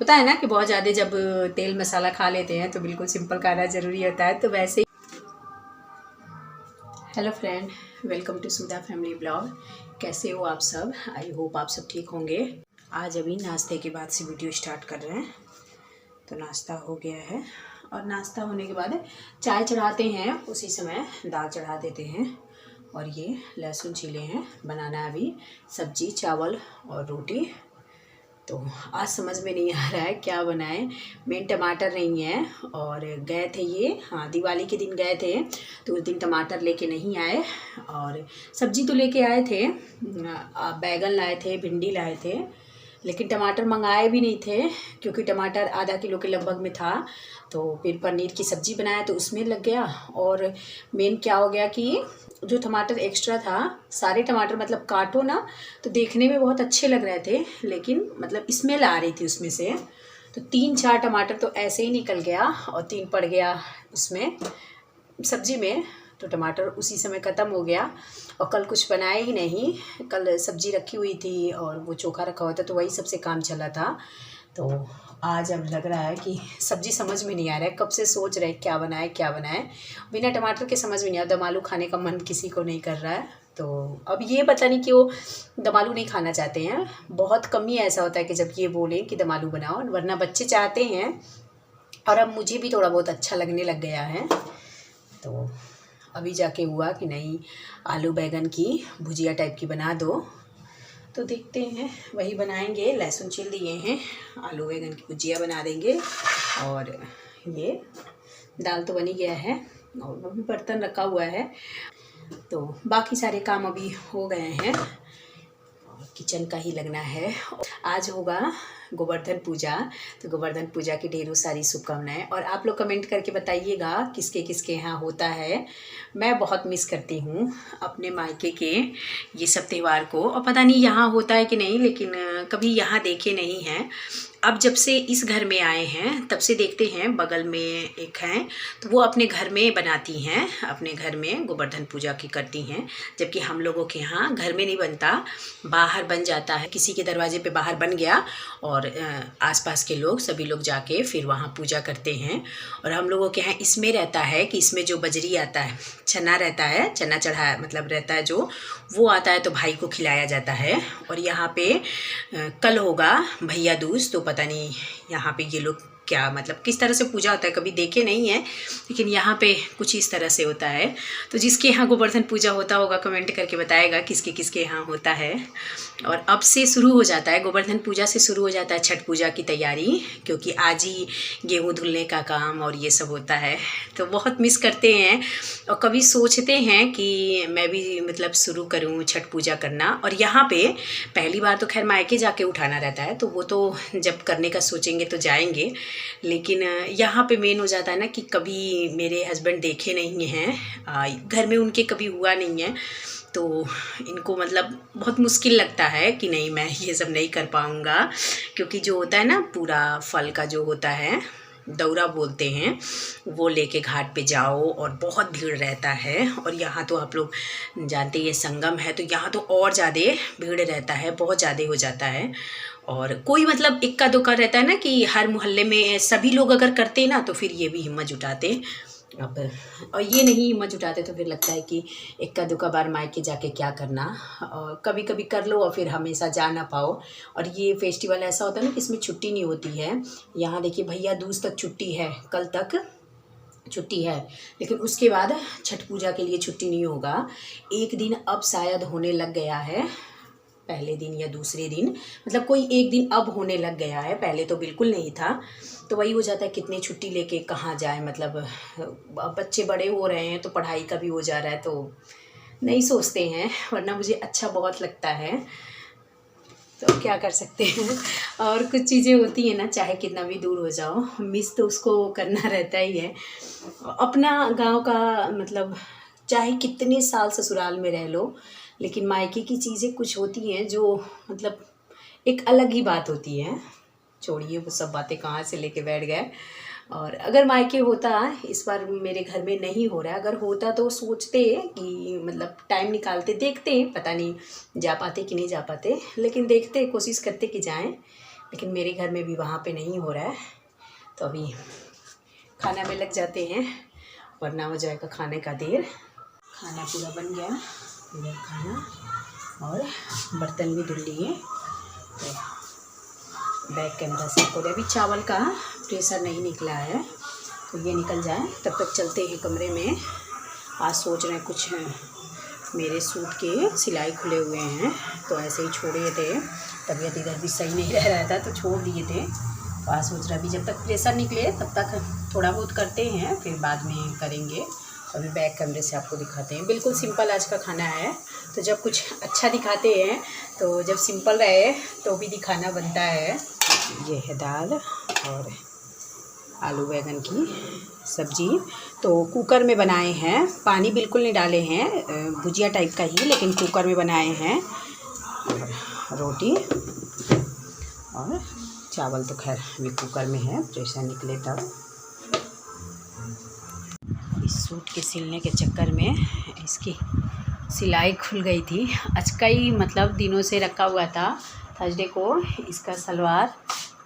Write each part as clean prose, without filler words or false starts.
होता है ना कि बहुत ज़्यादा जब तेल मसाला खा लेते हैं तो बिल्कुल सिंपल खाना ज़रूरी होता है। तो वैसे hello friend, welcome to Sudha family blog. कैसे हो आप सब? आई होप आप सब ठीक होंगे। आज अभी नाश्ते के बाद से वीडियो स्टार्ट कर रहे हैं। तो नाश्ता हो गया है और नाश्ता होने के बाद चाय चढ़ाते हैं, उसी समय दाल चढ़ा देते हैं। और ये लहसुन छीले हैं, बनाना अभी सब्जी चावल और रोटी। तो आज समझ में नहीं आ रहा है क्या बनाएं। मेन टमाटर नहीं है और गए थे ये, हाँ दिवाली के दिन गए थे तो उस दिन टमाटर लेके नहीं आए। और सब्जी तो लेके आए थे, बैगन लाए थे, भिंडी लाए थे, लेकिन टमाटर मंगाए भी नहीं थे क्योंकि टमाटर आधा किलो के लगभग में था। तो फिर पनीर की सब्ज़ी बनाया तो उसमें लग गया। और मेन क्या हो गया कि जो टमाटर एक्स्ट्रा था, सारे टमाटर मतलब काटो ना तो देखने में बहुत अच्छे लग रहे थे, लेकिन मतलब स्मेल आ रही थी उसमें से। तो 3-4 टमाटर तो ऐसे ही निकल गया और 3 पड़ गया उसमें सब्जी में। तो टमाटर उसी समय ख़त्म हो गया और कल कुछ बनाए ही नहीं। कल सब्जी रखी हुई थी और वो चोखा रखा हुआ था तो वही सबसे काम चला था। तो आज अब लग रहा है कि सब्ज़ी समझ में नहीं आ रहा है, कब से सोच रहे क्या बनाए क्या बनाए। बिना टमाटर के समझ में नहीं आता, दम आलू खाने का मन किसी को नहीं कर रहा है। तो अब ये पता नहीं क्यों दम आलू नहीं खाना चाहते हैं। बहुत कम ही ऐसा होता है कि जब ये बोलें कि दम आलू बनाओ, वरना बच्चे चाहते हैं। और अब मुझे भी थोड़ा बहुत अच्छा लगने लग गया है। तो अभी जाके हुआ कि नहीं, आलू बैगन की भुजिया टाइप की बना दो। तो देखते हैं वही बनाएंगे। लहसुन छील दिए हैं, आलू बैगन की भुजिया बना देंगे। और ये दाल तो बनी गया है और वो भी बर्तन रखा हुआ है। तो बाकी सारे काम अभी हो गए हैं और किचन का ही लगना है। आज होगा गोवर्धन पूजा, तो गोवर्धन पूजा की ढेरों सारी शुभकामनाएं। और आप लोग कमेंट करके बताइएगा किसके किसके यहाँ होता है। मैं बहुत मिस करती हूँ अपने मायके के ये सब त्यौहार को। और पता नहीं यहाँ होता है कि नहीं, लेकिन कभी यहाँ देखे नहीं हैं। अब जब से इस घर में आए हैं तब से देखते हैं, बगल में एक हैं तो वो अपने घर में बनाती हैं, अपने घर में गोवर्धन पूजा की करती हैं। जबकि हम लोगों के यहाँ घर में नहीं बनता, बाहर बन जाता है, किसी के दरवाजे पे बाहर बन गया और आसपास के लोग सभी लोग जाके फिर वहाँ पूजा करते हैं। और हम लोगों के यहाँ इसमें रहता है कि इसमें जो बजरी आता है, चना रहता है, चना चढ़ा मतलब रहता है जो, वो आता है तो भाई को खिलाया जाता है। और यहाँ पे कल होगा भैया दूज, तो पता नहीं यहाँ पे ये लोग क्या मतलब किस तरह से पूजा होता है, कभी देखे नहीं है, लेकिन यहाँ पे कुछ इस तरह से होता है। तो जिसके यहाँ गोवर्धन पूजा होता होगा कमेंट करके बताएगा किसके किसके यहाँ होता है। और अब से शुरू हो जाता है, गोवर्धन पूजा से शुरू हो जाता है छठ पूजा की तैयारी, क्योंकि आज ही गेहूँ धुलने का काम और ये सब होता है। तो बहुत मिस करते हैं और कभी सोचते हैं कि मैं भी मतलब शुरू करूँ छठ पूजा करना। और यहाँ पे पहली बार तो खैर मायके जाके उठाना रहता है, तो वो तो जब करने का सोचेंगे तो जाएंगे। लेकिन यहाँ पे मेन हो जाता है ना कि कभी मेरे हस्बैंड देखे नहीं हैं, घर में उनके कभी हुआ नहीं है, तो इनको मतलब बहुत मुश्किल लगता है कि नहीं मैं ये सब नहीं कर पाऊँगा। क्योंकि जो होता है ना पूरा फल का जो होता है, दौरा बोलते हैं, वो लेके घाट पे जाओ और बहुत भीड़ रहता है। और यहाँ तो आप लोग जानते हैं ये संगम है, तो यहाँ तो और ज़्यादा भीड़ रहता है, बहुत ज़्यादा हो जाता है। और कोई मतलब इक्का दुक्का रहता है ना कि हर मोहल्ले में सभी लोग अगर करते ना तो फिर ये भी हिम्मत जुटाते। अब और ये नहीं हिम्मत जुटाते तो फिर लगता है कि इक्का दुक्का बार मायके जाके क्या करना, और कभी कभी कर लो और फिर हमेशा जा ना पाओ। और ये फेस्टिवल ऐसा होता है ना कि इसमें छुट्टी नहीं होती है। यहाँ देखिए भैया दूज तक छुट्टी है, कल तक छुट्टी है, लेकिन उसके बाद छठ पूजा के लिए छुट्टी नहीं होगा। एक दिन अब शायद होने लग गया है, पहले दिन या दूसरे दिन, मतलब कोई एक दिन अब होने लग गया है, पहले तो बिल्कुल नहीं था। तो वही हो जाता है कितनी छुट्टी लेके कहाँ जाए, मतलब अब बच्चे बड़े हो रहे हैं तो पढ़ाई का भी हो जा रहा है, तो नहीं सोचते हैं, वरना मुझे अच्छा बहुत लगता है। तो क्या कर सकते हैं। और कुछ चीज़ें होती हैं ना, चाहे कितना भी दूर हो जाओ, मिस तो उसको करना रहता ही है। अपना गांव का मतलब चाहे कितने साल ससुराल में रह लो, लेकिन मायके की चीज़ें कुछ होती हैं जो मतलब एक अलग ही बात होती है। छोड़िए वो सब बातें कहाँ से लेके बैठ गए। और अगर मायके होता, इस बार मेरे घर में नहीं हो रहा है, अगर होता तो सोचते कि मतलब टाइम निकालते, देखते, पता नहीं जा पाते कि नहीं जा पाते, लेकिन देखते, कोशिश करते कि जाएं। लेकिन मेरे घर में भी वहाँ पे नहीं हो रहा है। तो अभी खाना में लग जाते हैं, वरना हो जाएगा खाने का देर। खाना पूरा बन गया, इधर खाना और बर्तन भी धुल लिए। तो बैक कैमरा से आपको अभी चावल का प्रेशर नहीं निकला है, तो ये निकल जाए तब तक चलते हैं कमरे में। आज सोच रहे हैं कुछ मेरे सूट के सिलाई खुले हुए हैं, तो ऐसे ही छोड़े थे, तबीयत इधर भी सही नहीं रह रहा था तो छोड़ दिए थे। तो आज सोच रहा अभी जब तक प्रेशर निकले तब तक थोड़ा बहुत करते हैं, फिर बाद में करेंगे। अभी बैक कैमरे से आपको दिखाते हैं। बिल्कुल सिंपल आज का खाना है, तो जब कुछ अच्छा दिखाते हैं तो जब सिंपल रहे तो भी दिखाना बनता है। ये है दाल और आलू बैंगन की सब्जी, तो कुकर में बनाए हैं, पानी बिल्कुल नहीं डाले हैं, भुजिया टाइप का ही, लेकिन कुकर में बनाए हैं। और रोटी और चावल तो खैर अभी कुकर में है, प्रेशर निकले तब। इस सूट के सिलने के चक्कर में इसकी सिलाई खुल गई थी। आज कई मतलब दिनों से रखा हुआ था। थर्सडे को इसका सलवार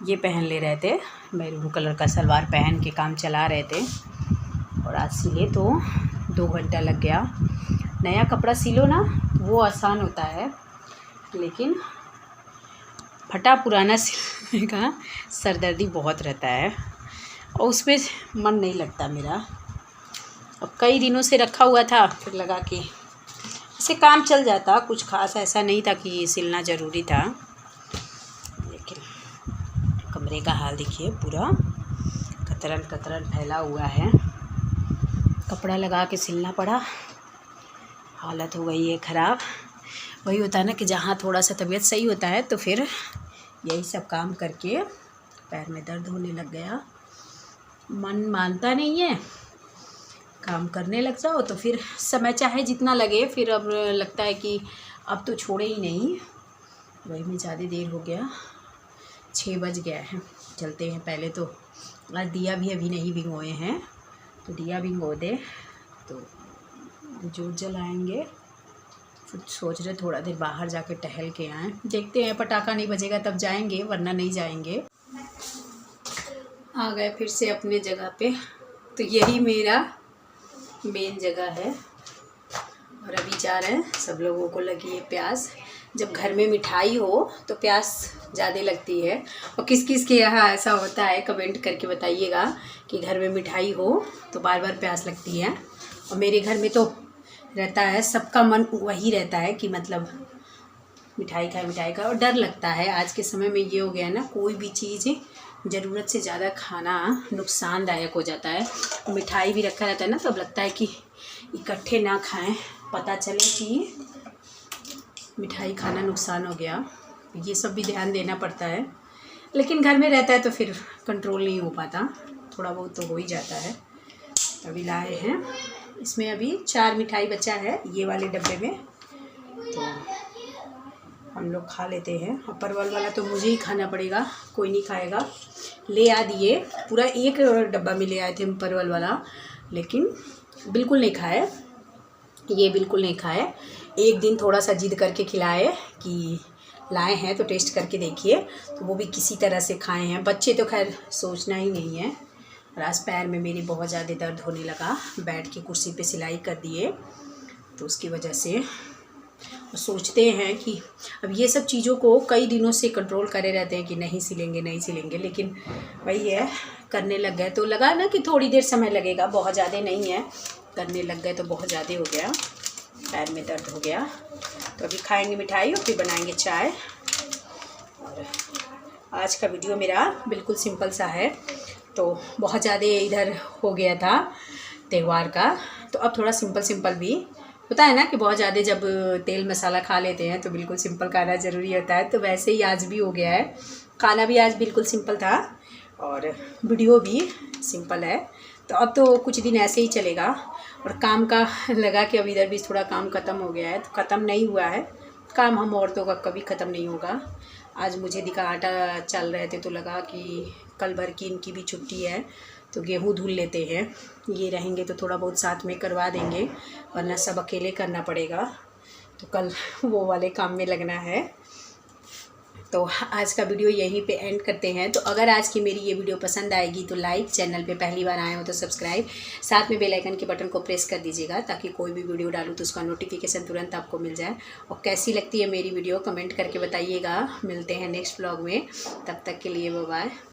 ये पहन ले रहे थे, मैरून कलर का सलवार पहन के काम चला रहे थे, और आज सिले तो 2 घंटा लग गया। नया कपड़ा सिलो ना वो आसान होता है, लेकिन फटा पुराना सिलने का सरदर्दी बहुत रहता है, और उसमें मन नहीं लगता मेरा। अब कई दिनों से रखा हुआ था, फिर लगा कि इससे काम चल जाता, कुछ खास ऐसा नहीं था कि सिलना ज़रूरी था। लेकिन कमरे का हाल देखिए, पूरा कतरन फैला हुआ है, कपड़ा लगा के सिलना पड़ा, हालत हो गई है ख़राब। वही होता है ना कि जहाँ थोड़ा सा तबीयत सही होता है तो फिर यही सब काम करके पैर में दर्द होने लग गया। मन मानता नहीं है, काम करने लग जाओ तो फिर समय चाहे जितना लगे, फिर अब लगता है कि अब तो छोड़े ही नहीं। वही में ज़्यादा देर हो गया, 6 बज गया है। चलते हैं पहले तो, आज दिया भी अभी नहीं भिगोए हैं, तो दिया भिगो दे तो जोत जलाएंगे। फिर सोच रहे थोड़ा देर बाहर जाके टहल के आएँ, देखते हैं पटाखा नहीं बजेगा तब जाएंगे, वरना नहीं जाएंगे। आ गए फिर से अपने जगह पे, तो यही मेरा मेन जगह है। और अभी जा रहे हैं, सब लोगों को लगी है प्यास। जब घर में मिठाई हो तो प्यास ज़्यादा लगती है। और किस किस के यहाँ ऐसा होता है कमेंट करके बताइएगा कि घर में मिठाई हो तो बार बार प्यास लगती है। और मेरे घर में तो रहता है, सबका मन वही रहता है कि मतलब मिठाई का, और डर लगता है। आज के समय में ये हो गया है ना, कोई भी चीज़ ज़रूरत से ज़्यादा खाना नुकसानदायक हो जाता है। मिठाई भी रखा रहता है ना, तो अब लगता है कि इकट्ठे ना खाएं, पता चले कि मिठाई खाना नुकसान हो गया। ये सब भी ध्यान देना पड़ता है, लेकिन घर में रहता है तो फिर कंट्रोल नहीं हो पाता, थोड़ा बहुत तो हो ही जाता है। अभी लाए हैं, इसमें अभी 4 मिठाई बचा है ये वाले डब्बे में, तो हम लोग खा लेते हैं। और परवल वाला तो मुझे ही खाना पड़ेगा, कोई नहीं खाएगा। ले आ दिए, पूरा 1 डब्बा में ले आए थे हम परवल वाला, लेकिन बिल्कुल नहीं खाए, ये बिल्कुल नहीं खाए। एक दिन थोड़ा सा जिद करके खिलाए कि लाए हैं तो टेस्ट करके देखिए, तो वो भी किसी तरह से खाए हैं। बच्चे तो खैर सोचना ही नहीं है। और आज पैर में मेरी बहुत ज़्यादा दर्द होने लगा, बैठ के कुर्सी पे सिलाई कर दिए, तो उसकी वजह से सोचते हैं कि अब ये सब चीज़ों को कई दिनों से कंट्रोल करे रहते हैं कि नहीं सिलेंगे, लेकिन वही है, करने लग गए तो लगा ना कि थोड़ी देर समय लगेगा, बहुत ज़्यादा नहीं है। करने लग गए तो बहुत ज़्यादा हो गया, पैर में दर्द हो गया। तो अभी खाएंगे मिठाई और फिर बनाएंगे चाय। और आज का वीडियो मेरा बिल्कुल सिंपल सा है, तो बहुत ज़्यादा इधर हो गया था त्यौहार का, तो अब थोड़ा सिंपल भी होता है ना कि बहुत ज़्यादा जब तेल मसाला खा लेते हैं तो बिल्कुल सिंपल खाना ज़रूरी होता है। तो वैसे ही आज भी हो गया है, खाना भी आज बिल्कुल सिंपल था और वीडियो भी सिंपल है। तो अब तो कुछ दिन ऐसे ही चलेगा। और काम का लगा कि अब इधर भी थोड़ा काम ख़त्म हो गया है, तो ख़त्म नहीं हुआ है काम, हम औरतों का कभी ख़त्म नहीं होगा। आज मुझे दिखा आटा चल रहे थे तो लगा कि कल भर की इनकी भी छुट्टी है, तो गेहूँ धुल लेते हैं, ये रहेंगे तो थोड़ा बहुत साथ में करवा देंगे, वरना सब अकेले करना पड़ेगा। तो कल वो वाले काम में लगना है। तो आज का वीडियो यहीं पे एंड करते हैं। तो अगर आज की मेरी ये वीडियो पसंद आएगी तो लाइक, चैनल पे पहली बार आए हो तो सब्सक्राइब, साथ में बेल आइकन के बटन को प्रेस कर दीजिएगा ताकि कोई भी वीडियो डालूँ तो उसका नोटिफिकेशन तुरंत आपको मिल जाए। और कैसी लगती है मेरी वीडियो कमेंट करके बताइएगा। मिलते हैं नेक्स्ट व्लॉग में, तब तक के लिए बाय बाय।